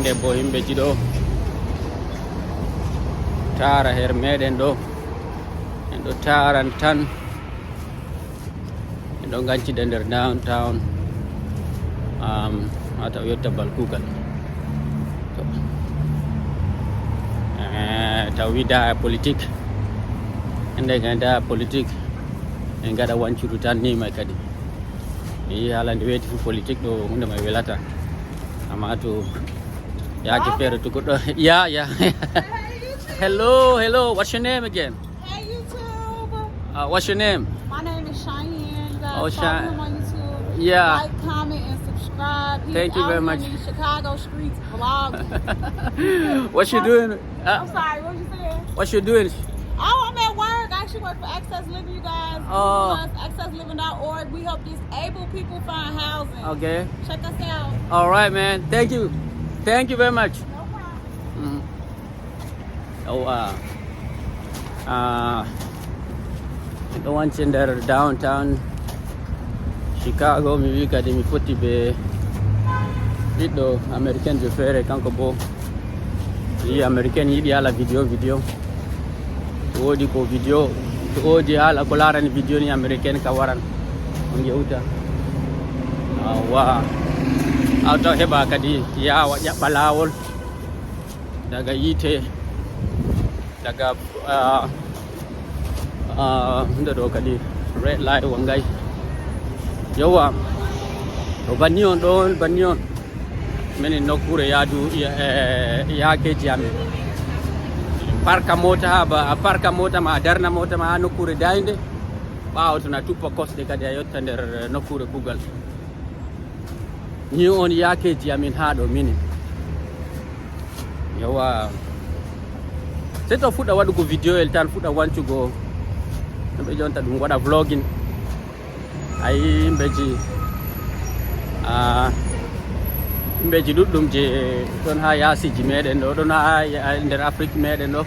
hande bo himɓe jiɗo tara her meɗen ɗo en ɗo taran tan en ɗo gancida nder downtown ha taw yetta bal kugal taw wida politique ende ganda politique en gaɗa wancuru tan ni may kadi mi yi haala nde weeti fu politique ɗo hunde may welata amma to yaake feere to goɗɗo ya hello what's your name again? Hey YouTube. What's your name? My name is Cheyenne. You guys Oh, follow him on YouTube. Yeah. Like, comment, and subscribe. He's Thank you very out much. in these Chicago streets vlogging. What you doing? I'm sorry, what you saying? What you doing? Oh, I'm at work. I actually work for Access Living, you guys. Oh. AccessLiving.org. We help disabled people find housing. Okay. Check us out. All right, man. Thank you very much. No problem. Ɗo wanci nder downtown Chicago. Mi wi kadi mi fotti be ɓiɗɗo américain je feere kanko bo yi américain yiɗi haala vidéo to woodi ko vidéo to woodi haala ko larani vidéo ni américain ka waran o yewta taw heɓa kadi yawa ƴaɓɓa laawol daga yite daga hunde ɗo kadi red light wangay yowa to banni on minen nokkure yaadu yaakeji amen parka mota ma a darna mota ma ha nokkure dayde ɓawo to na tuppa kosɗe kadi a yotta nder nokkure kugal ni on yaakeji amin ha ɗo minin yowa se to fuɗɗa waɗugo vidéo el tan fuɗɗa wancugo ɓe jonta ɗum waɗa vlogging ayi yimɓeji ɗuɗɗum je ɗon ha yasiji meɗen ɗo ɗon ha nder Afrique meɗen ɗo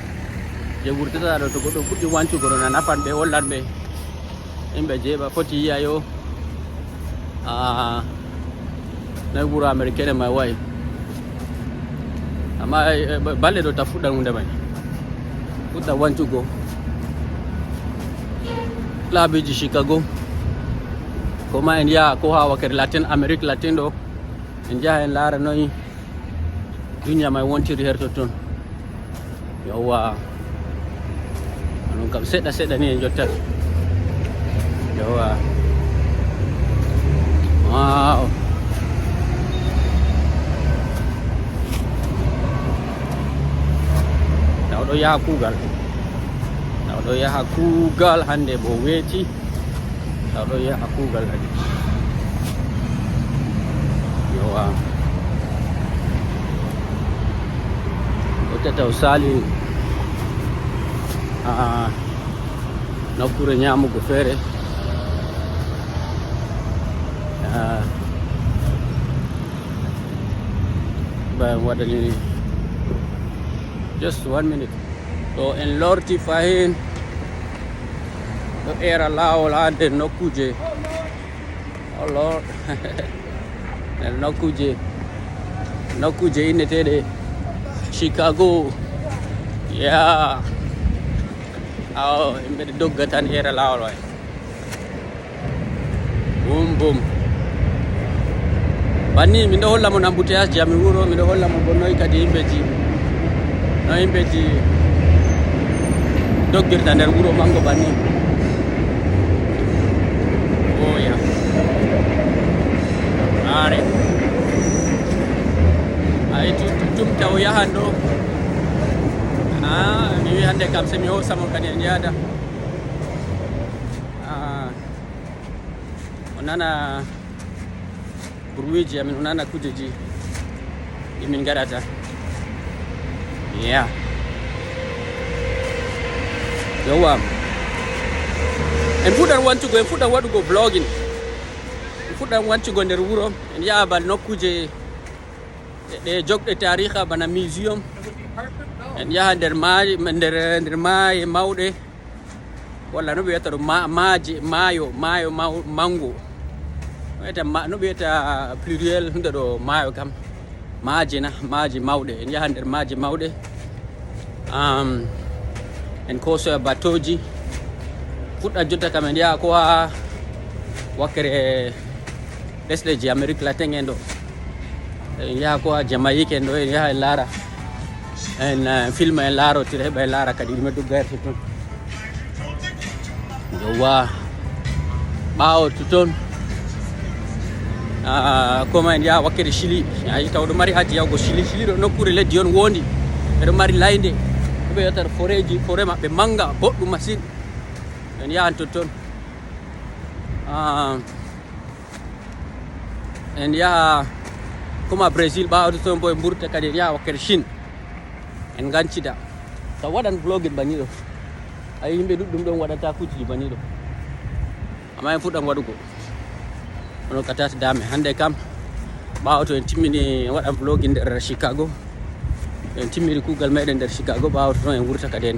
je wurtata ɗo to goɗɗo fuɗɗi wancugo ɗo na nafan ɓe hollan ɓe yimɓe jeeɓa foti yiya yo noy wuro américaine may wayi amma balɗe ɗo ta fuɗɗan hunde may fuɗɗa wancugo laabiji Chicago koma en yaha ko ha wakkere Amérique latine ɗo en jaha en laara noy duniya may wontiri her totton yowwa non kam seɗɗa ni en jottat yowwa wow ɗo yaha kuugal hande bo weeti ɗo yaha kuugal kadi yowa o tataw sali nokkure ñamugo feere bayan waɗani just 1 minute ɗo en lorti fahin ɗo era laawol ha nder nokkuje nder nokkuje inneteɗe Chicago yimɓe dogga tan era laawol way bum banni min ɗo holla mon embouteillage ji amin wuro min ɗo holla mon bo noy kadi yimɓeji doggirta nder wuro mango banni oya are ay tumta o yahan ɗo mi wi hande kam se mi hosamo kadi en yahda o nana bruiji amin o nana kujeji ɗimin gaɗata yowa en fuɗɗan waɗugo vlogging en fuɗɗan wancugo nder wuro en yaha bal nokkuje ɗe jogɗe tariha bana museum en yaha nder maaye mawɗe walla no ɓe wiyata ɗo maayo mango no ɓe wiyata pluriel hunde ɗo maayo kam maaje mawɗe en yaha nder maaje mawɗe en kosoya batoji fuɗɗa jotta kam en yaha ko ha wakkere lesɗeji Amérique latin en ɗo en yaha ko ha Jamaïque en ɗo en yaha en laara en filma en laarotira heɓa en laara kadi ɗume doggayrte toon yowwa ɓaawo to toon koma en yaha wakkere Chili ayi taw ɗo mari haji yawgo Chili ɗo nokkure leddi on wondi ɓeɗo mari layde ɓe yewtata forêt maɓɓe manga boɗɗum masine en yahan totton en yaha koma Brésil ɓaawo to toon bo en ɓurta kadi en yaha wakkere Chine en gancida taw waɗan vlogging bani ɗo ayi yimɓe ɗuɗɗum ɗon waɗata kuuji bani ɗo amma en fuɗɗan waɗugo ono ka tata dame hande kam ɓaawo to en timmini en waɗan vlogging nder Chicago en timmini kuugal meɗen nder Chicago ɓaawo to toon en wurta kadi en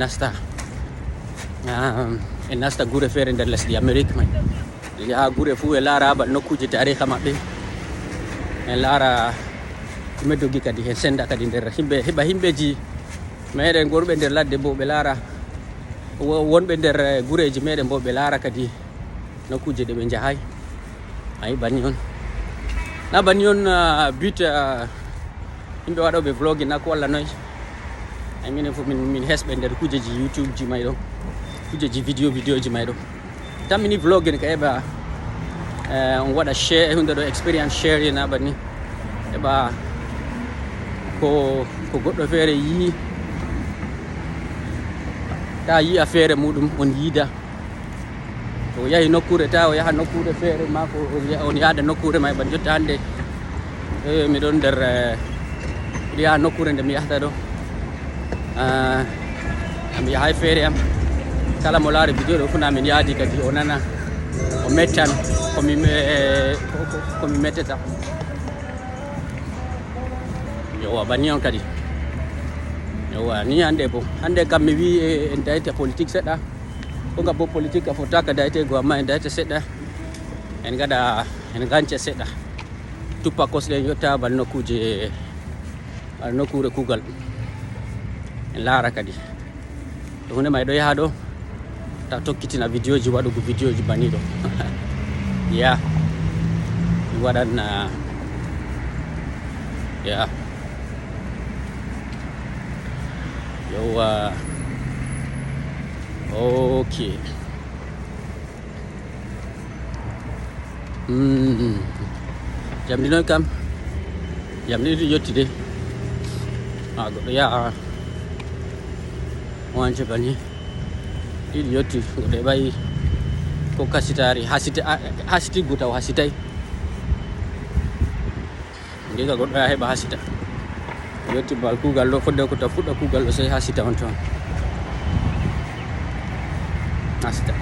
nasta gure feere nder lesdi Amérique may en yaha gure fuu en laara bal nokkuje tariha maɓɓe en laara ɗume doggi kadi en senda kadi nder himɓe heɓa himɓeji meɗen gonɓe nder ladde bo ɓe laara wonɓe nder gureji meɗen bo ɓe laara kadi nokkuje ɗe ɓe jahay ayi banni on na banni on but yimɓe waɗoɓe vlogging na ko walla noy ay minen fof min hesɓe nder kujeji YouTube ji may ɗo kujeji vidéo ji may ɗo tammini vlogging ka heɓa on waɗa share hunde ɗo experience share na banni heɓa ko goɗɗo feere yi ta yi'a feere muɗum on yiida o yahi nokkure ta o yaha nokkure feere ma ko on yaada nokkure may ban jotta hande miɗon nder miɗo yaha nokkure nde mi yahata ɗo mi yahay feere am kala mo laari vidéo ɗo funa min yaadi kadi o nana o mettan komi mettata yowa banni on kadi yowa ni hande kam mi wi en dayta politique seɗɗa ko ngam bo politique a fotaka daytego amma en dayta seɗɗa en gaɗa en ganca seɗɗa tuppa kosɗe yotta bal nokkure kuugal en laara kadi to hunde may ɗo yaha ɗo ta tokkitina vidéo ji waɗugo vidéo ji bani ɗo ya mi waɗan ya yowa okay jamdi noon kam jamdi ɗiɗi yetti de goɗɗo yaha wantcha bani ɗiɗi yetti goɗɗo heɓay ko kasitari hasitiggo taw hasitay ndiga goɗɗo yaha heɓa hasita yetti bal kuugal ɗo fodde ko taw fuɗɗa kuugal ɗo sey hasita on toon hasita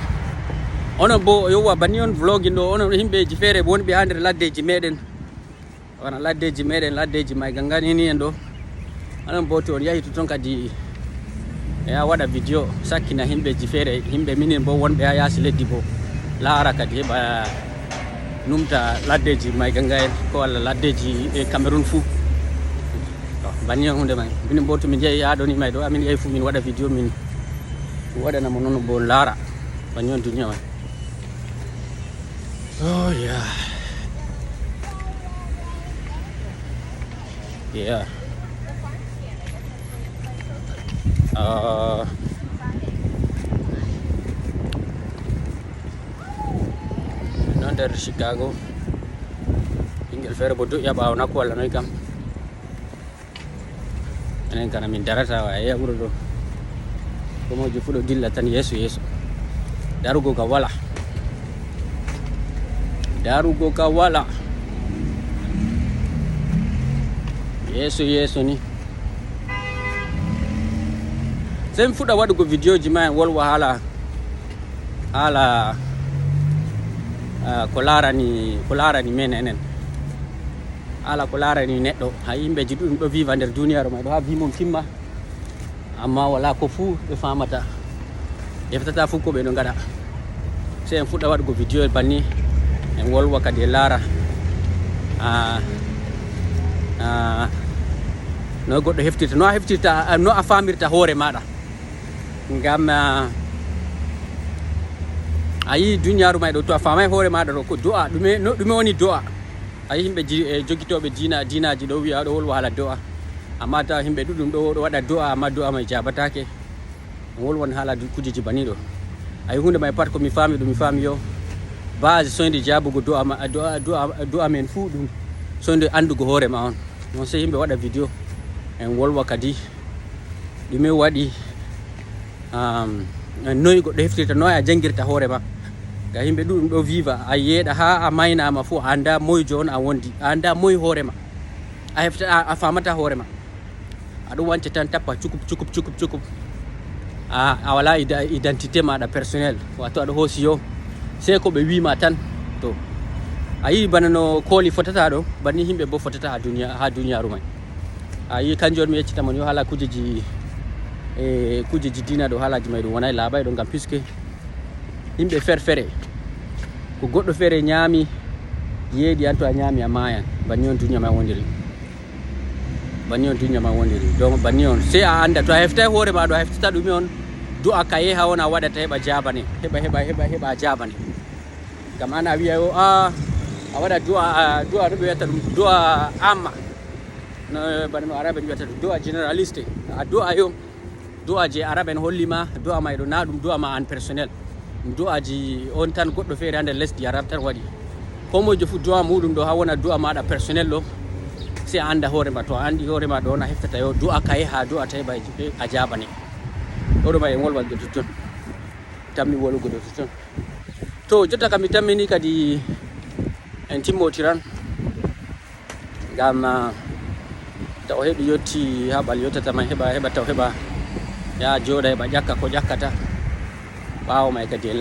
onon bo yowa banni on vlogging ɗo onon himɓeji feere wonɓe ha nder laddeji meɗen wana laddeji may ganganini en ɗo onon bo to on yahi to toon kadi ya waɗa vidéo sakkina himɓeji feere himɓe minen bo wonɓe ha yaasi leddi bo laara kadi heɓa numta laddeji may ganga en ko walla laddeji e Cameroun fuu banni on hunde may minen bo to min jeeyi ha ɗo ni may ɗo amin yehi fuu min waɗa vidéo min waɗanamo noon bo laara banni on duniya may oh yeah non nder Chicago ɓingel feere bo doƴƴa ɓaawo nakku walla noy kam enen kana min darata wa yeeya wuro ɗo komoji fu ɗo dilla tan yeeso darugo ka wala yeeso ni sen fuɗa waɗugo vidéo ji ma en wolwa haala ko larani men enen haala ko larani neɗɗo ha yimɓeji ɗuɗɗum ɗo viva nder duniyaru may ɗo ha wi mum timma amma wala ko fuu ɓe famata heftata fuu ko ɓe ɗo gaɗa se en fuɗɗa waɗugo vidéo banni en wolwa kadi e laara no goɗɗo heftirta no a heftirta no a famirta hoore maɗa ngam a yi duniyaaru may ɗo to a famay hoore maɗa ɗo ko do'a ɗume woni do'a a yi himɓe joggitoɓe dinaji ɗo wiya ɗo wolwa haala do'a amma tawa himɓe ɗuɗɗum ɗo waɗa do'a amma do'a may jabatake wolwon haala kujeji bani ɗo a yi hunde may pat ko mi faami ɗum mi faami yo base soyde jabugo do'a men fuu ɗum soyde andugo hoore ma on non sey yimɓe waɗa vidéo en wolwa kadi ɗume waɗi noyi goɗɗo heftirta noyi a jangirta hoore ma ga yimɓe ɗuɗɗum ɗo viva a yeeɗa ha a maynama fuu a anda moyjo on a wondi a anda moy hoore ma a hefta a famata hoore ma aɗum wantcha tan tappa cukup a wala identité maɗa personnel wato aɗa hoosi yo sey ko ɓe wima tan to a yi bana no kooli fotata ɗo banni himɓe bo fotata ha duniyaru may a yi kanjum on mi yeccitamon yo haala kujeji dina ɗo haalaji may ɗum wonay laaɓay ɗo ngam puisque yimɓe fere ko goɗɗo feere ñaami yeeɗi an to a ñaami a maayan banni on duniya ma wondiri donc banni on sey a anda to a heftay hoore ma ɗo a heftata ɗume on du'a kaye ha on a waɗata heɓa jabane heɓa jabane ngam an a wiya yo a waɗa du'a ɗo ɓe wiyata ɗum du'a amma no bana no arabe wiyata ɗum du'a généraliste a du'a yo du'a je arabe en hollima du'a may ɗo na ɗum du'a ma an personnel ɗum du'aji on tan goɗɗo feere ha nder lesdi arab tan waɗi ko mojo fu du'a muɗum ɗo ha wona du'a maɗa personnel ɗo sey a anda hoore ma to a andi hoore ma ɗo on a heftata yo du'a kaye ha du'a tawi a jaɓane oɗo ma en wolwan ɗo totton tammi wolugo ɗo totton to jotta kam mi tammini kadi en timmotiran ngam taw heɓi yetti ha ɓal yottatama heɓa taw heɓa ya jooɗa heɓa ƴakka ko ƴakkata ɓaawo may kadi en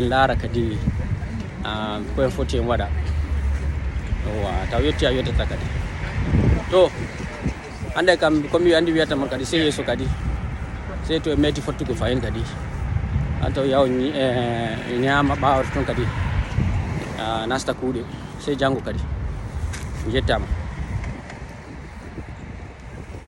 laara kadi ko en foti en waɗa taw yetti a yottata kadi to hande kam komi andi wiyatama kadi sey yeeso kadi sey to en meti fottugo fayin kadi an taw yaw ñaama ɓaawata toon kadi nasta kuuɗe sey janngo kadi mi yettama